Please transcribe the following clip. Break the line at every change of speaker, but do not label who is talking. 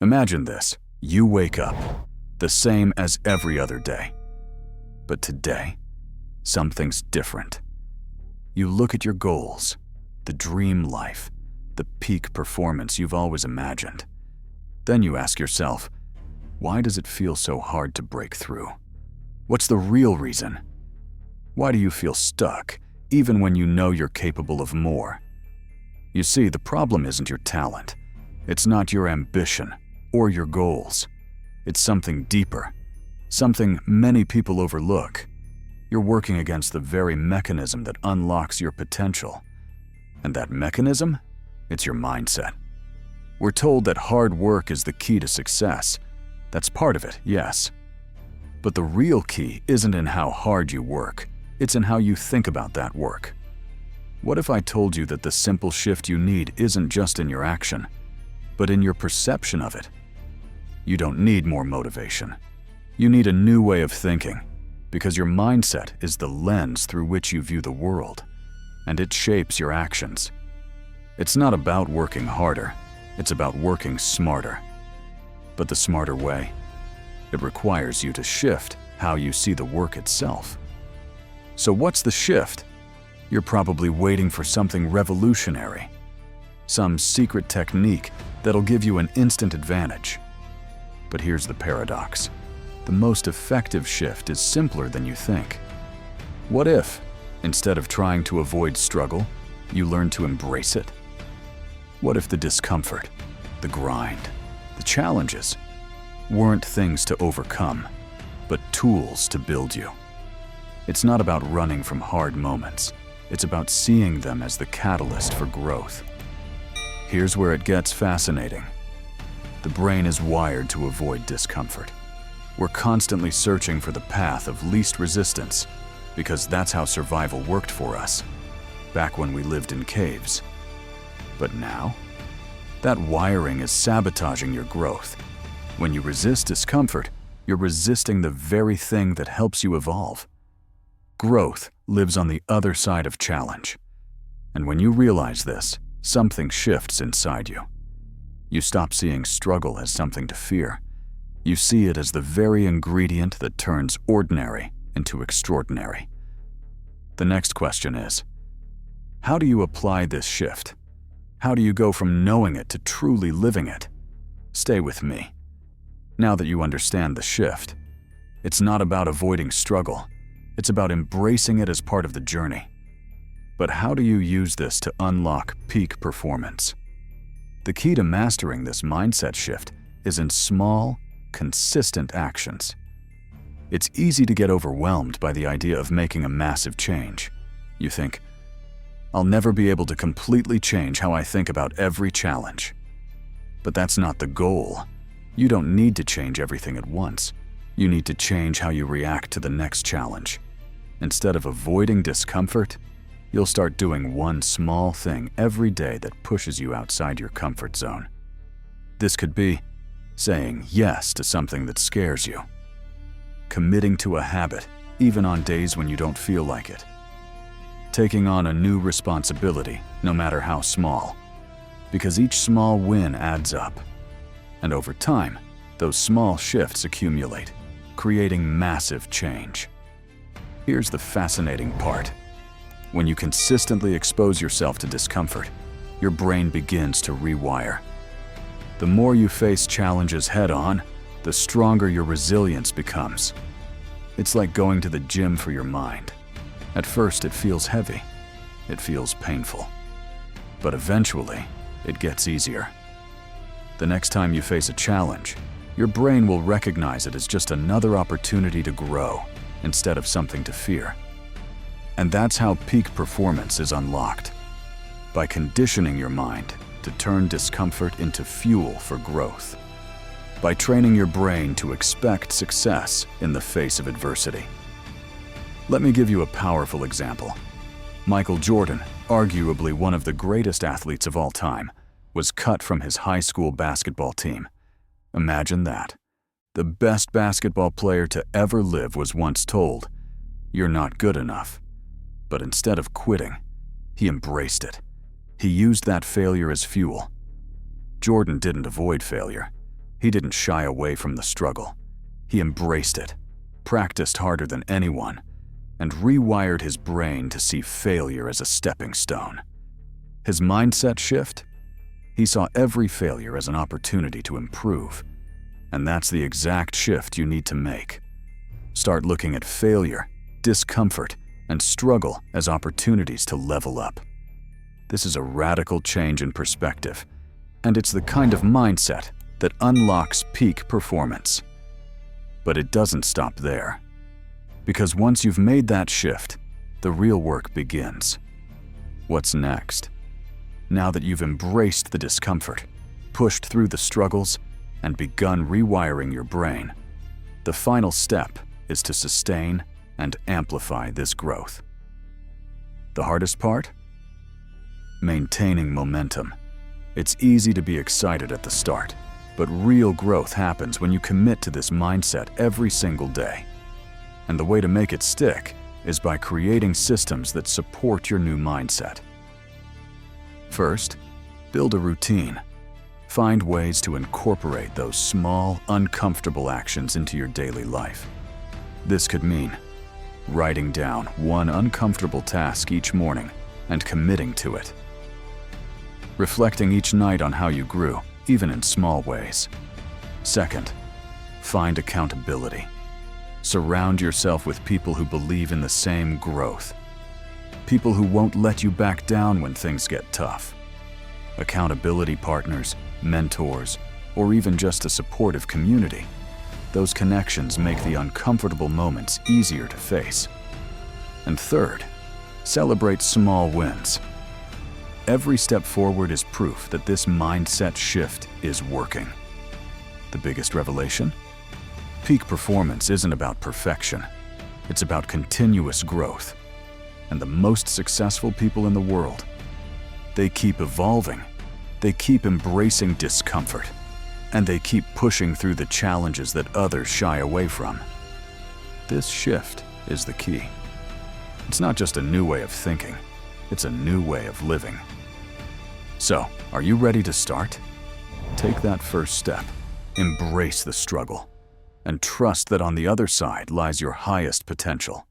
Imagine this. You wake up, the same as every other day. But today, something's different. You look at your goals, the dream life, the peak performance you've always imagined. Then you ask yourself, why does it feel so hard to break through? What's the real reason? Why do you feel stuck, even when you know you're capable of more? You see, the problem isn't your talent. It's not your ambition or your goals. It's something deeper, something many people overlook. You're working against the very mechanism that unlocks your potential. And that mechanism? It's your mindset. We're told that hard work is the key to success. That's part of it, yes. But the real key isn't in how hard you work. It's in how you think about that work. What if I told you that the simple shift you need isn't just in your action, but in your perception of it? You don't need more motivation. You need a new way of thinking, because your mindset is the lens through which you view the world, and it shapes your actions. It's not about working harder, it's about working smarter. But the smarter way, it requires you to shift how you see the work itself. So what's the shift? You're probably waiting for something revolutionary, some secret technique that'll give you an instant advantage. But here's the paradox. The most effective shift is simpler than you think. What if, instead of trying to avoid struggle, you learn to embrace it? What if the discomfort, the grind, the challenges weren't things to overcome, but tools to build you? It's not about running from hard moments. It's about seeing them as the catalyst for growth. Here's where it gets fascinating. The brain is wired to avoid discomfort. We're constantly searching for the path of least resistance because that's how survival worked for us, back when we lived in caves. But now, that wiring is sabotaging your growth. When you resist discomfort, you're resisting the very thing that helps you evolve. Growth lives on the other side of challenge. And when you realize this, something shifts inside you. You stop seeing struggle as something to fear. You see it as the very ingredient that turns ordinary into extraordinary. The next question is, how do you apply this shift? How do you go from knowing it to truly living it? Stay with me. Now that you understand the shift, it's not about avoiding struggle. It's about embracing it as part of the journey. But how do you use this to unlock peak performance? The key to mastering this mindset shift is in small, consistent actions. It's easy to get overwhelmed by the idea of making a massive change. You think, I'll never be able to completely change how I think about every challenge. But that's not the goal. You don't need to change everything at once. You need to change how you react to the next challenge. Instead of avoiding discomfort, you'll start doing one small thing every day that pushes you outside your comfort zone. This could be saying yes to something that scares you, committing to a habit even on days when you don't feel like it, taking on a new responsibility no matter how small, because each small win adds up. And over time, those small shifts accumulate, creating massive change. Here's the fascinating part. When you consistently expose yourself to discomfort, your brain begins to rewire. The more you face challenges head-on, the stronger your resilience becomes. It's like going to the gym for your mind. At first, it feels heavy. It feels painful. But eventually, it gets easier. The next time you face a challenge, your brain will recognize it as just another opportunity to grow instead of something to fear. And that's how peak performance is unlocked, by conditioning your mind to turn discomfort into fuel for growth, by training your brain to expect success in the face of adversity. Let me give you a powerful example. Michael Jordan, arguably one of the greatest athletes of all time, was cut from his high school basketball team. Imagine that. The best basketball player to ever live was once told, "You're not good enough." But instead of quitting, he embraced it. He used that failure as fuel. Jordan didn't avoid failure. He didn't shy away from the struggle. He embraced it, practiced harder than anyone, and rewired his brain to see failure as a stepping stone. His mindset shift? He saw every failure as an opportunity to improve. And that's the exact shift you need to make. Start looking at failure, discomfort, and struggle as opportunities to level up. This is a radical change in perspective, and it's the kind of mindset that unlocks peak performance. But it doesn't stop there. Because once you've made that shift, the real work begins. What's next? Now that you've embraced the discomfort, pushed through the struggles, and begun rewiring your brain, the final step is to sustain and amplify this growth. The hardest part? Maintaining momentum. It's easy to be excited at the start, but real growth happens when you commit to this mindset every single day. And the way to make it stick is by creating systems that support your new mindset. First, build a routine. Find ways to incorporate those small, uncomfortable actions into your daily life. This could mean writing down one uncomfortable task each morning and committing to it. Reflecting each night on how you grew, even in small ways. Second, find accountability. Surround yourself with people who believe in the same growth. People who won't let you back down when things get tough. Accountability partners, mentors, or even just a supportive community. Those connections make the uncomfortable moments easier to face. And third, celebrate small wins. Every step forward is proof that this mindset shift is working. The biggest revelation? Peak performance isn't about perfection. It's about continuous growth. And the most successful people in the world, they keep evolving, they keep embracing discomfort, and they keep pushing through the challenges that others shy away from. This shift is the key. It's not just a new way of thinking, it's a new way of living. So, are you ready to start? Take that first step, embrace the struggle, and trust that on the other side lies your highest potential.